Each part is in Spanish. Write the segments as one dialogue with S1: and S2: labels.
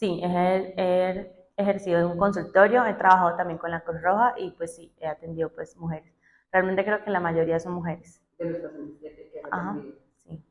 S1: Sí, he ejercido en un consultorio, he trabajado también con la Cruz Roja y pues sí, he atendido pues mujeres. Realmente creo que la mayoría son mujeres.
S2: de los pacientes que has
S1: Ajá,
S2: atendido?
S1: sí.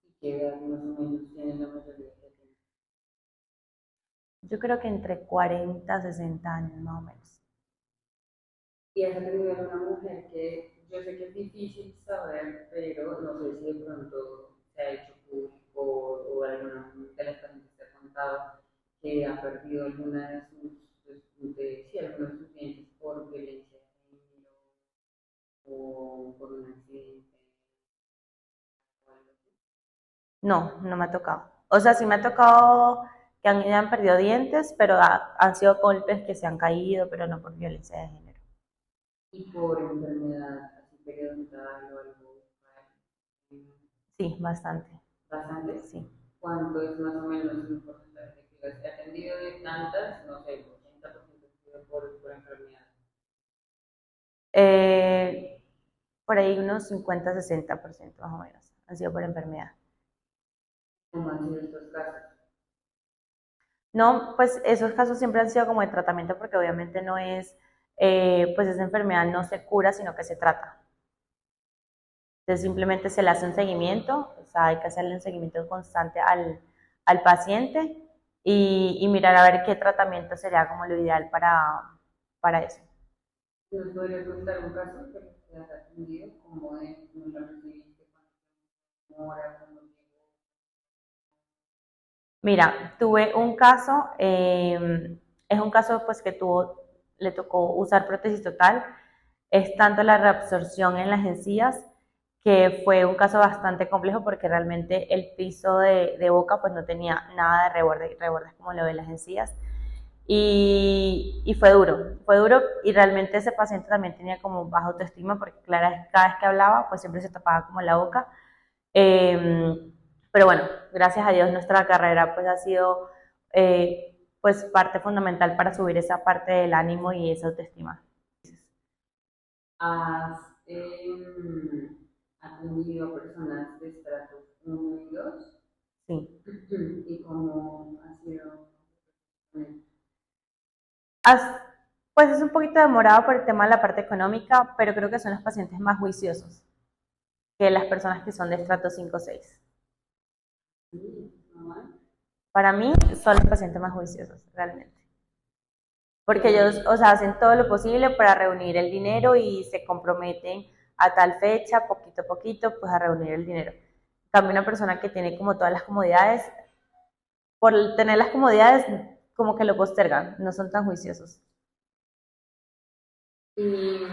S2: ¿Y qué edad más o menos tienen la mayoría que atienden?
S1: Yo creo que entre 40 a 60 años más o menos.
S2: Y has atendido a una mujer que yo sé que es difícil saber, pero no sé si de pronto se ha hecho público o alguna de las pacientes te ha contado que ha perdido alguna de sí, algunos de sus dientes por violencia de género o por un accidente o algo así.
S1: No, no me ha tocado. O sea, sí me ha tocado que han perdido dientes, pero han sido golpes que se han caído, pero no por violencia de género.
S2: Y por enfermedad así periodontal o algo.
S1: Sí, bastante.
S2: Bastante.
S1: Sí.
S2: ¿Cuánto es más o menos un porcentaje que has atendido de tantas? No sé, 80% ha sido por enfermedad.
S1: Eh, por ahí unos 50-60% más o menos han sido por enfermedad.
S2: ¿Cómo han sido estos casos?
S1: No, pues esos casos siempre han sido como de tratamiento porque obviamente no es, pues esa enfermedad no se cura, sino que se trata. Entonces simplemente se le hace un seguimiento, o sea, hay que hacerle un seguimiento constante al paciente y mirar a ver qué tratamiento sería como lo ideal para eso.
S2: ¿Nos podrías contar un caso que te has atendido? ¿Cómo es? ¿Cómo lo recibiste? ¿Cuánto demora? ¿Cómo llegó?
S1: Mira, tuve un caso, es un caso pues que le tocó usar prótesis total, es tanto la reabsorción en las encías que fue un caso bastante complejo porque realmente el piso de boca pues no tenía nada de rebordes como lo de las encías y fue duro y realmente ese paciente también tenía como baja autoestima porque claro, cada vez que hablaba pues siempre se tapaba como la boca. Pero bueno, gracias a Dios nuestra carrera pues ha sido pues parte fundamental para subir esa parte del ánimo y esa autoestima.
S2: ¿Has atendido a personas de estratos 1 y 2?
S1: Sí.
S2: ¿Y cómo ha sido?
S1: As- pues es un poquito demorado por el tema de la parte económica, pero creo que son los pacientes más juiciosos que las personas que son de estrato 5 o 6.
S2: Sí, ¿no?
S1: Para mí son los pacientes más juiciosos, realmente. Porque ellos,
S2: ¿Qué?
S1: o sea, hacen todo lo posible para reunir el dinero y se comprometen a tal fecha, poquito a poquito, pues a reunir el dinero. En cambio, una persona que tiene como todas las comodidades, por tener las comodidades, como que lo postergan, no son tan juiciosos.
S2: ¿Y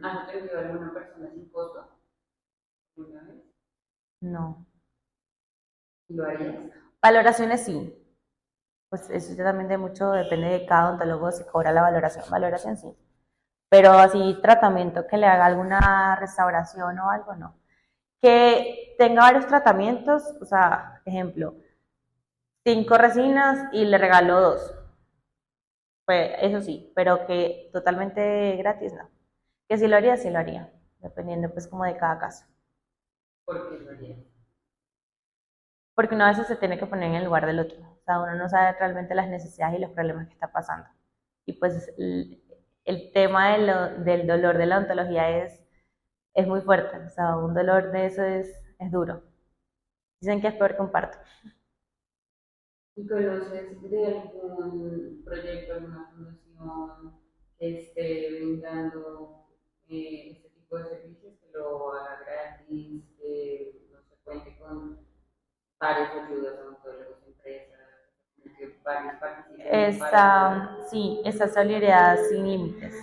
S2: has atendido a alguna persona sin costo? ¿Alguna vez?
S1: No.
S2: ¿Y lo harías?
S1: Valoraciones sí. Pues eso ya también de mucho depende de cada odontólogo si cobra la valoración. Valoración sí. Pero así tratamiento que le haga alguna restauración o algo, no. Que tenga varios tratamientos, o sea, ejemplo, 5 resinas y le regaló dos. Pues eso sí, pero que totalmente gratis, no. Que si lo haría, sí lo haría, dependiendo pues como de cada caso.
S2: ¿Por qué lo harías?
S1: Porque uno a veces se tiene que poner en el lugar del otro. O sea, uno no sabe realmente las necesidades y los problemas que está pasando. Y pues el tema del dolor de la odontología es muy fuerte. O sea, un dolor de eso es duro. Dicen que es peor que un parto.
S2: ¿Y conoces de algún proyecto, alguna fundación que esté brindando este tipo de servicios, que lo haga gratis, que no se cuente con varias ayudas a odontólogos, empresas, que varios participen para
S1: Sí, esta solidaridad sin límites.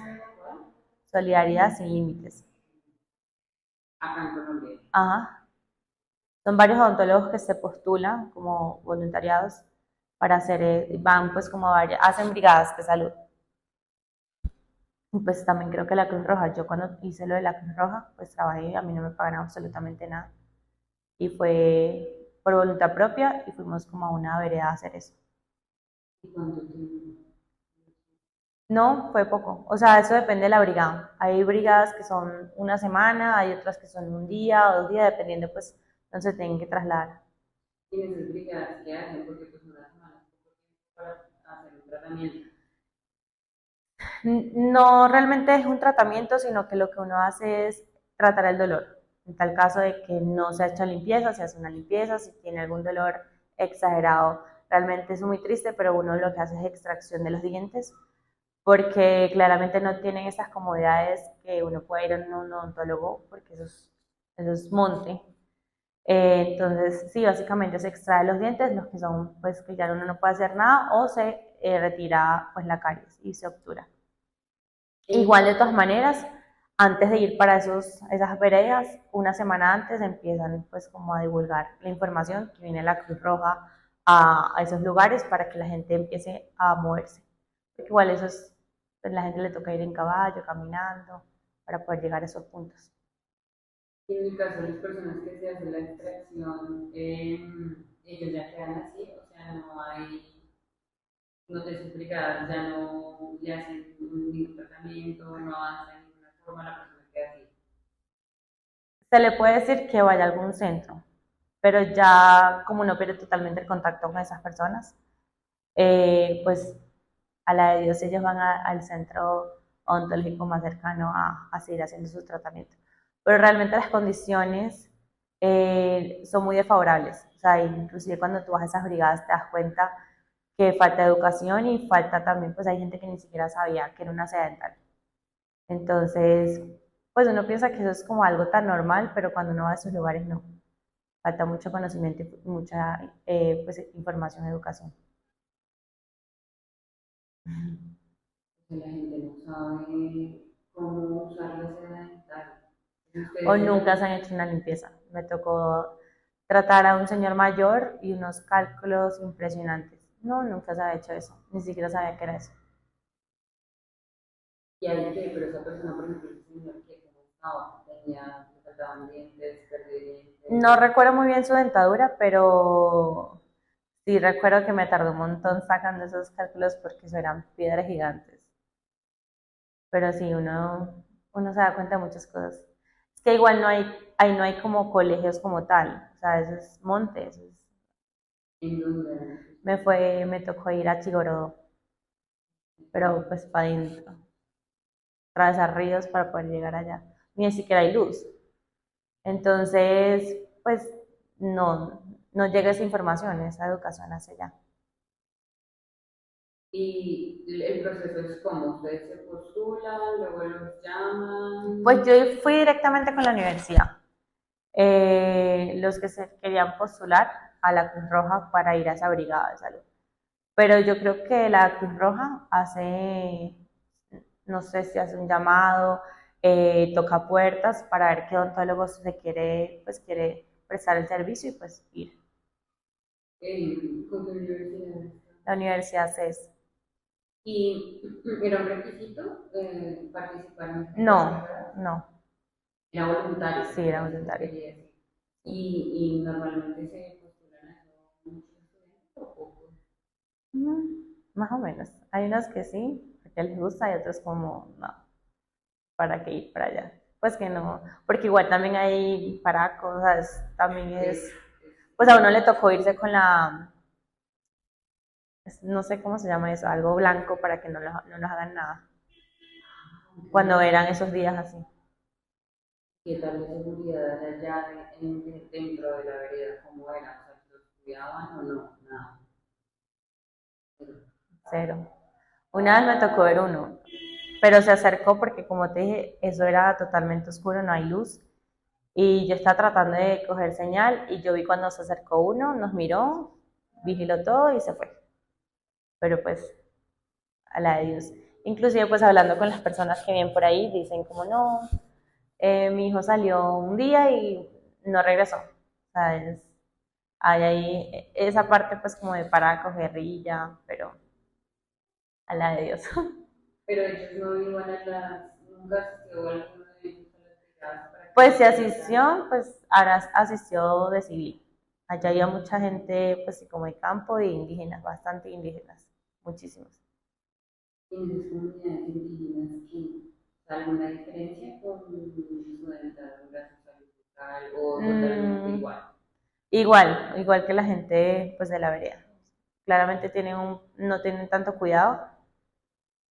S1: Solidaridad sin límites.
S2: acá en Colombia?
S1: Ajá. Son varios odontólogos que se postulan como voluntariados para hacer, van pues como hacen brigadas de salud. Y pues también creo que la Cruz Roja, yo cuando hice lo de la Cruz Roja, pues trabajé, y a mí no me pagaron absolutamente nada. Y fue por voluntad propia y fuimos como a una vereda a hacer eso.
S2: ¿Y cuánto tiempo?
S1: No, fue poco. O sea, eso depende de la brigada. Hay brigadas que son una semana, hay otras que son un día o 2 días, dependiendo pues dónde se tienen que trasladar.
S2: ¿Y esas brigadas que hacen? Porque pues una semana es poco tiempo tratamiento.
S1: No realmente es un tratamiento, sino que lo que uno hace es tratar el dolor. En tal caso de que no se ha hecho limpieza, se hace una limpieza, si tiene algún dolor exagerado, realmente es muy triste, pero uno lo que hace es extracción de los dientes, porque claramente no tienen esas comodidades que uno puede ir a un odontólogo, porque eso es monte. Entonces, sí, básicamente se extrae los dientes, los que son, pues, que ya uno no puede hacer nada, o se retira, pues, la caries y se obtura. Igual, de todas maneras, antes de ir para esas veredas, una semana antes empiezan, pues, como a divulgar la información que viene la Cruz Roja a esos lugares para que la gente empiece a moverse. Porque igual pues, la gente le toca ir en caballo, caminando, para poder llegar a esos puntos.
S2: Y en el caso de las personas que se hacen la extracción, ellos ya quedan así, o sea, no hay, no te explicadas, ya no le hacen ningún tratamiento, no hacen ninguna forma, la persona queda así.
S1: Se le puede decir que vaya a algún centro, pero ya como no pierde totalmente el contacto con esas personas, pues a la de Dios ellos van al centro odontológico más cercano a seguir haciendo sus tratamientos. Pero realmente las condiciones son muy desfavorables. O sea, inclusive cuando tú vas a esas brigadas te das cuenta que falta educación y falta también, pues hay gente que ni siquiera sabía que era una seda dental. Entonces, pues uno piensa que eso es como algo tan normal, pero cuando uno va a esos lugares no. Falta mucho conocimiento y mucha pues, información y educación.
S2: O sea, la gente no sabe cómo usar la seda dental.
S1: O
S2: Ustedes se
S1: nunca
S2: lo...
S1: se han hecho una limpieza. Me tocó tratar a un señor mayor y unos cálculos impresionantes. No, nunca se había hecho eso. Ni siquiera sabía qué era eso.
S2: Y ahí que, pero esa persona, por ejemplo, ese señor que como estaba, tenía, le faltaban dientes, perdió
S1: No
S2: dientes.
S1: recuerdo muy bien su dentadura, pero sí recuerdo que me tardó un montón sacando esos cálculos porque eso eran piedras gigantes. Pero sí, uno se da cuenta de muchas cosas. Es que igual ahí no hay como colegios como tal, o sea, eso es monte,
S2: En donde
S1: me tocó ir a Chigorodo, pero pues para adentro, atravesar ríos para poder llegar allá. Ni siquiera hay luz. Entonces, pues no llega esa información, esa educación hacia allá.
S2: y el proceso es como ustedes se postulan, luego los
S1: Pues
S2: llaman.
S1: yo fui directamente con la universidad. Los que se querían postular a la Cruz Roja para ir a esa brigada de salud. Pero yo creo que la Cruz Roja hace, no sé si hace un llamado, toca puertas para ver qué odontólogo se quiere, pues quiere prestar el servicio y pues ir.
S2: ¿Con qué universidad está?
S1: La universidad CES.
S2: Y era un requisito participar en estas
S1: No,
S2: brigadas.
S1: no,
S2: Era voluntario,
S1: sí, era
S2: entonces se
S1: voluntario.
S2: quería decir. Y normalmente se postulan a eso muchos estudiantes o pocos.
S1: Más o menos. Hay unos que sí, porque les gusta, y otros como, no, ¿para qué ir para allá? Pues que no, porque igual también hay para cosas, también
S2: Es,
S1: pues a uno le tocó irse con no sé cómo se llama eso, algo blanco para que no nos hagan nada, cuando eran esos días así.
S2: ¿qué tal la seguridad allá dentro de la vereda? ¿Cómo era? O sea, ¿los cuidaban o no? Nada.
S1: Cero. Una vez me tocó ver uno, pero se acercó porque como te dije, eso era totalmente oscuro, no hay luz. Y yo estaba tratando de coger señal y yo vi cuando se acercó uno, nos miró, vigiló todo y se fue. Pero pues, a la de Dios. Inclusive pues hablando con las personas que vienen por ahí, dicen como no, mi hijo salió un día y no regresó. O sea, hay ahí esa parte pues como de para coger y ya, pero a la de Dios.
S2: Pero ellos no iban a las, nunca asistió a alguno de ellos a las brigadas para que
S1: Pues si
S2: les dieran.
S1: asistió, pues ahora asistió de civil. Allá había mucha gente, pues sí, como de campo y indígenas, bastante indígenas, muchísimos.
S2: En esas comunidades indígenas, ¿alguna diferencia con su dentadura, su salud bucal o totalmente
S1: Mm,
S2: igual?
S1: igual que la gente pues de la vereda. Claramente no tienen tanto cuidado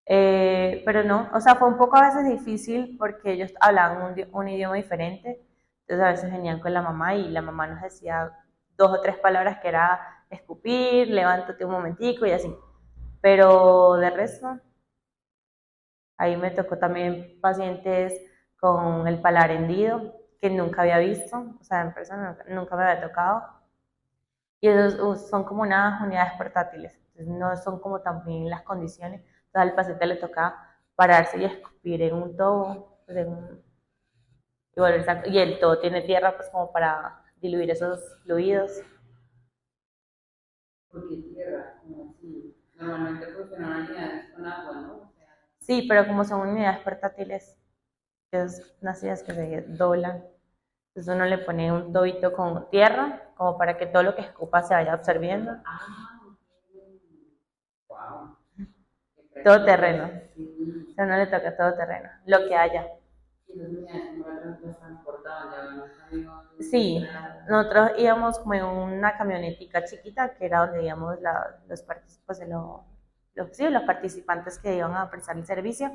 S1: Pero no, o sea, fue un poco a veces difícil porque ellos hablaban un idioma diferente, entonces a veces venían con la mamá y la mamá nos decía dos o tres palabras que era escupir, levántate un momentico y así. Pero de resto, ahí me tocó también pacientes con el paladar hendido, que nunca había visto, o sea, en persona nunca me había tocado. Y esos son como unas unidades portátiles, entonces no son como también las condiciones. Entonces al paciente le toca pararse y escupir en un tubo, pues y el tubo tiene tierra pues como para diluir esos fluidos.
S2: Porque tierra, como así. Normalmente funcionan unidades con agua, ¿no? O sea,
S1: Sí, pero como son unidades portátiles, que es nacidas que se doblan, entonces uno le pone un tobito con tierra como para que todo lo que escupa se vaya absorbiendo.
S2: ah, wow, qué
S1: Todo
S2: creativo.
S1: terreno,
S2: Sí,
S1: o sea, no le toca todo terreno, lo que haya.
S2: y las unidades como las transportaban, ya ven un camión
S1: Sí,
S2: grande.
S1: nosotros íbamos como en una camionetica chiquita que era donde íbamos los, pues, sí, los participantes que iban a prestar el servicio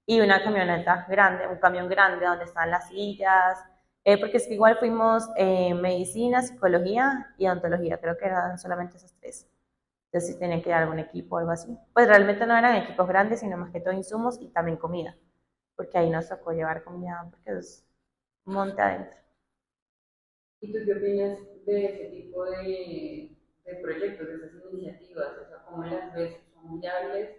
S1: y una camioneta grande, un camión grande donde están las sillas, porque es que igual fuimos medicina, psicología y odontología, creo que eran solamente esos tres. Entonces sí tenían que dar algún equipo o algo así. Pues realmente no eran equipos grandes, sino más que todo insumos y también comida, porque ahí nos tocó llevar comida porque es un monte adentro.
S2: ¿Y tú qué opinas de ese tipo de proyectos, de esas iniciativas? O sea, ¿cómo las ves? ¿Son viables?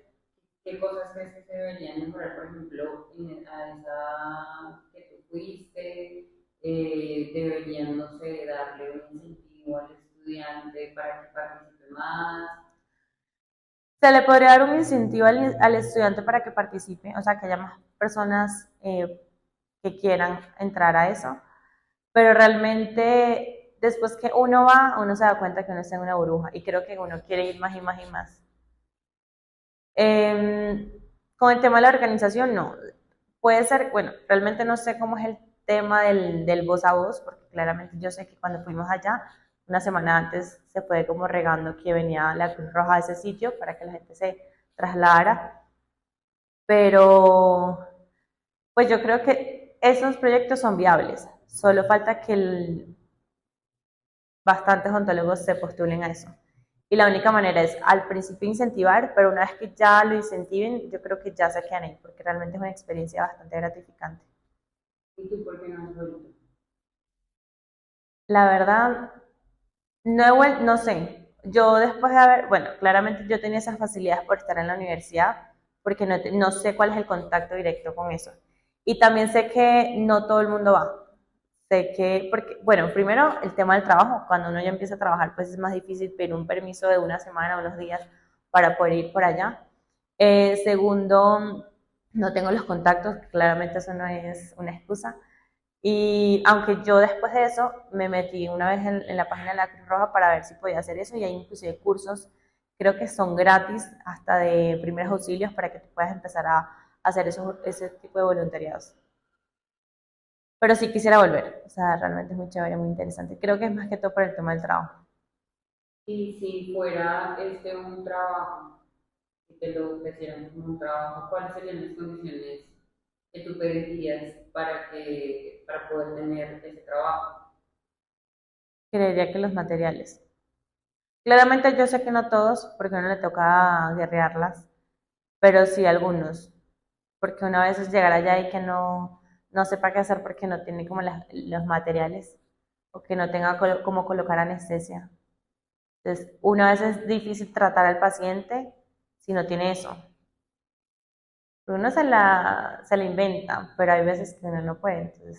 S2: ¿Qué cosas crees que se deberían mejorar, por ejemplo, a esa que tú fuiste? ¿Deberían, no sé, darle un incentivo al estudiante para que participe más?
S1: Se le podría dar un incentivo al estudiante para que participe, o sea, que haya más personas que quieran entrar a eso, pero realmente después que uno va, uno se da cuenta que uno está en una burbuja y creo que uno quiere ir más y más y más. Con el tema de la organización, no. Puede ser, bueno, realmente no sé cómo es el tema del voz a voz, porque claramente yo sé que cuando fuimos allá, una semana antes se fue como regando que venía la Cruz Roja a ese sitio para que la gente se trasladara, pero pues yo creo que esos proyectos son viables, solo falta que bastantes ontólogos se postulen a eso. Y la única manera es al principio incentivar, pero una vez que ya lo incentiven, yo creo que ya se quedan ahí, porque realmente es una experiencia bastante gratificante.
S2: ¿Y tú por qué no has vuelto?
S1: La verdad, no sé. Yo después de haber, bueno, claramente yo tenía esas facilidades por estar en la universidad, porque no sé cuál es el contacto directo con eso. Y también sé que no todo el mundo va. Sé que, porque, bueno, primero el tema del trabajo. Cuando uno ya empieza a trabajar, pues es más difícil pedir un permiso de una semana, unos días para poder ir por allá. Segundo, no tengo los contactos, claramente eso no es una excusa. Y aunque yo después de eso me metí una vez en la página de la Cruz Roja para ver si podía hacer eso y hay inclusive cursos, creo que son gratis hasta de primeros auxilios para que tú puedas empezar a hacer ese tipo de voluntariados. Pero sí quisiera volver, o sea, realmente es muy chévere, muy interesante. Creo que es más que todo por el tema del trabajo.
S2: Y si fuera este un trabajo, si te lo ofrecieran como un trabajo, ¿cuáles serían las condiciones que tú pedirías para poder tener ese trabajo?
S1: Creería que los materiales. Claramente yo sé que no todos, porque a uno le toca guerrearlas, pero sí algunos, porque una vez es llegar allá y que no sepa qué hacer porque no tiene como los materiales o que no tenga como colocar anestesia. Entonces, una vez es difícil tratar al paciente si no tiene eso. Uno se la inventa, pero hay veces que uno no puede. Entonces,